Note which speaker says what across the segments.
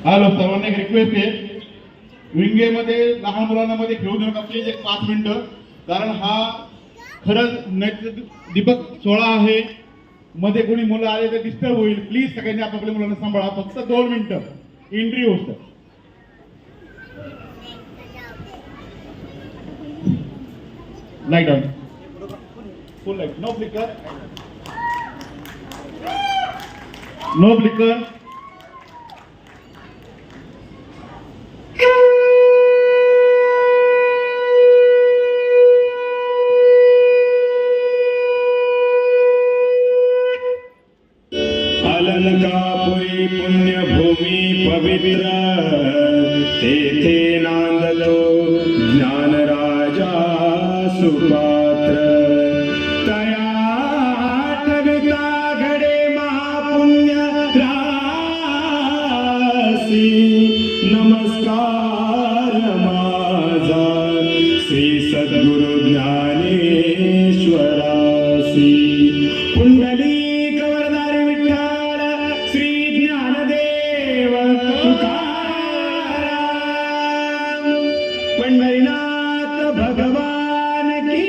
Speaker 1: Hello, सर्वांना एक request आहे, विंगेमध्ये लहान मुलांना मध्ये खेळू देऊ नका प्लीज, एक 5 मिनिटं, कारण हा खरंच दीपक सोहळा आहे. मध्ये कोणी मुलं आले तर डिस्टर्ब होईल. प्लीज सगळ्यांनी आपापल्या मुलांना सांभाळा. फक्त 2 मिनिटं एंट्री होतं. Light on, full light, no flicker, no flicker.
Speaker 2: Alankapuri पुण्यभूमी पवित्र, तेथे नांदलो ज्ञानराजा सुपात्र. तया कविता घडे महापुण्य रासी. नमस्कार माझा श्री सद्गुरु ज्ञानेश्वरासी. कुंडली पंढरीनाथ भगवान की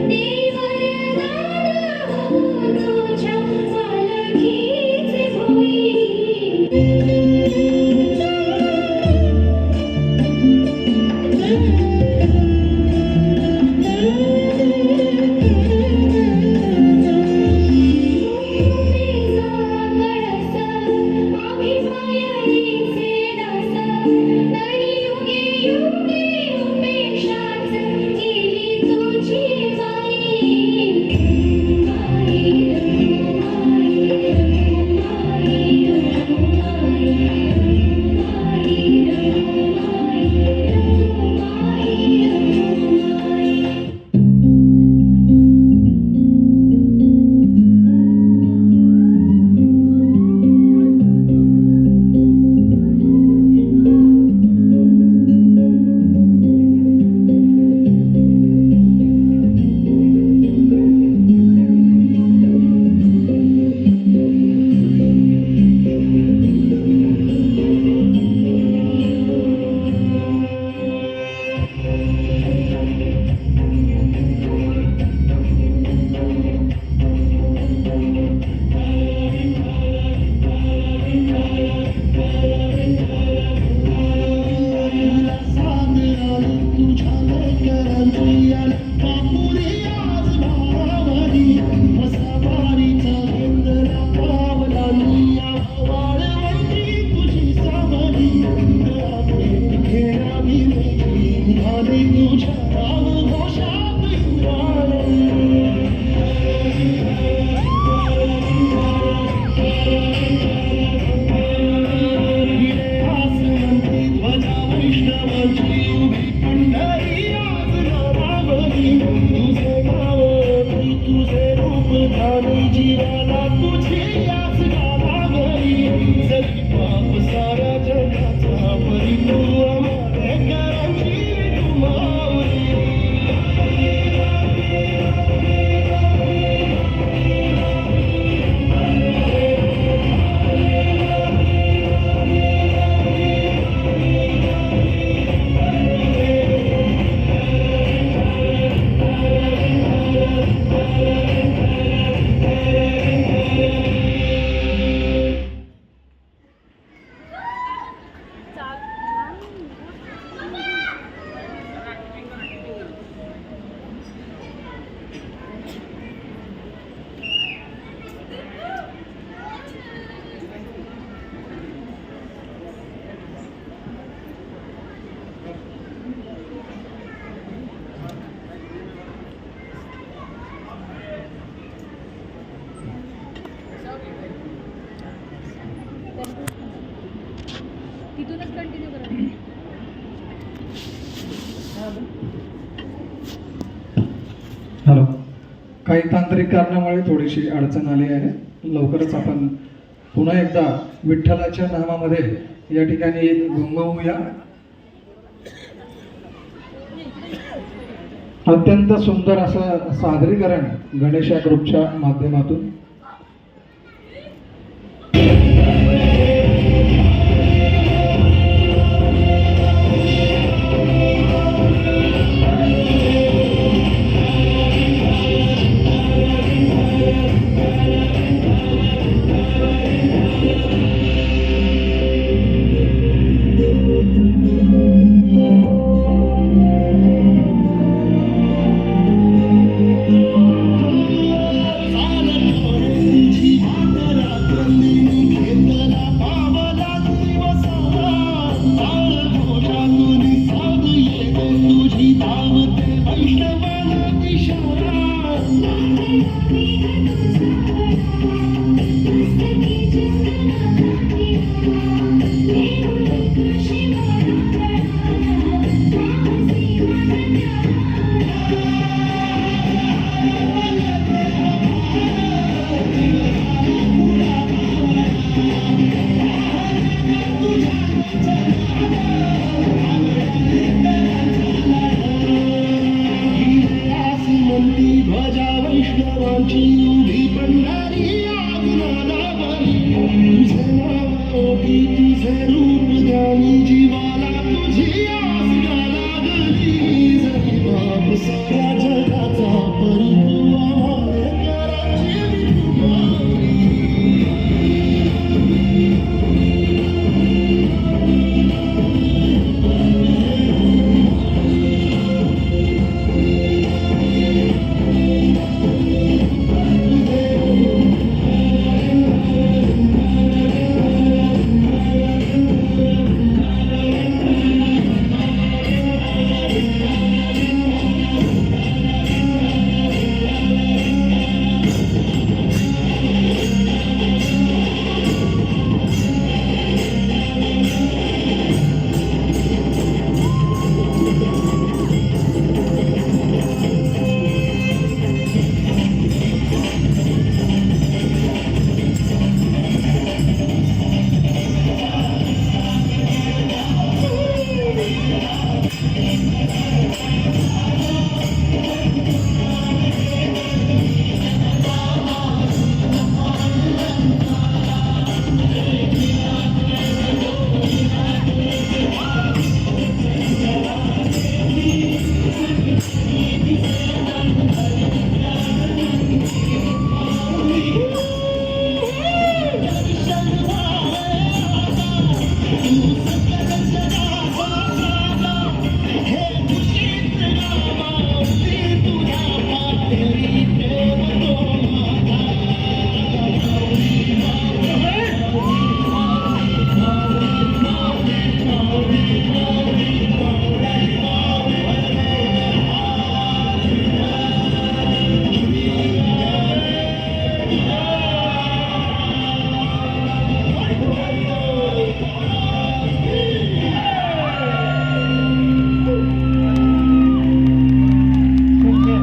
Speaker 3: देवा गाणी जीवाला तुझी याच गावावरी जरी बाप सारा जगाचा परी तू आम्हाला करांची तू माऊली
Speaker 4: तिथूनच कंटिन्यू करा.
Speaker 5: हॅलो. काही तांत्रिक कारणामुळे थोडीशी अडचण आली आहे. लवकरच आपण पुन्हा एकदा विठ्ठलाच्या नामामध्ये या ठिकाणी घुमवूया. अत्यंत सुंदर असं सादरीकरण गणेशा ग्रुपच्या माध्यमातून. ध्वजा वैष्णवांची उभी पंढरी आगनादावरी तुझे नाव ओटी तुझे रूप ध्यानी जीवाला तुझी आस लागली जरी बाप सारा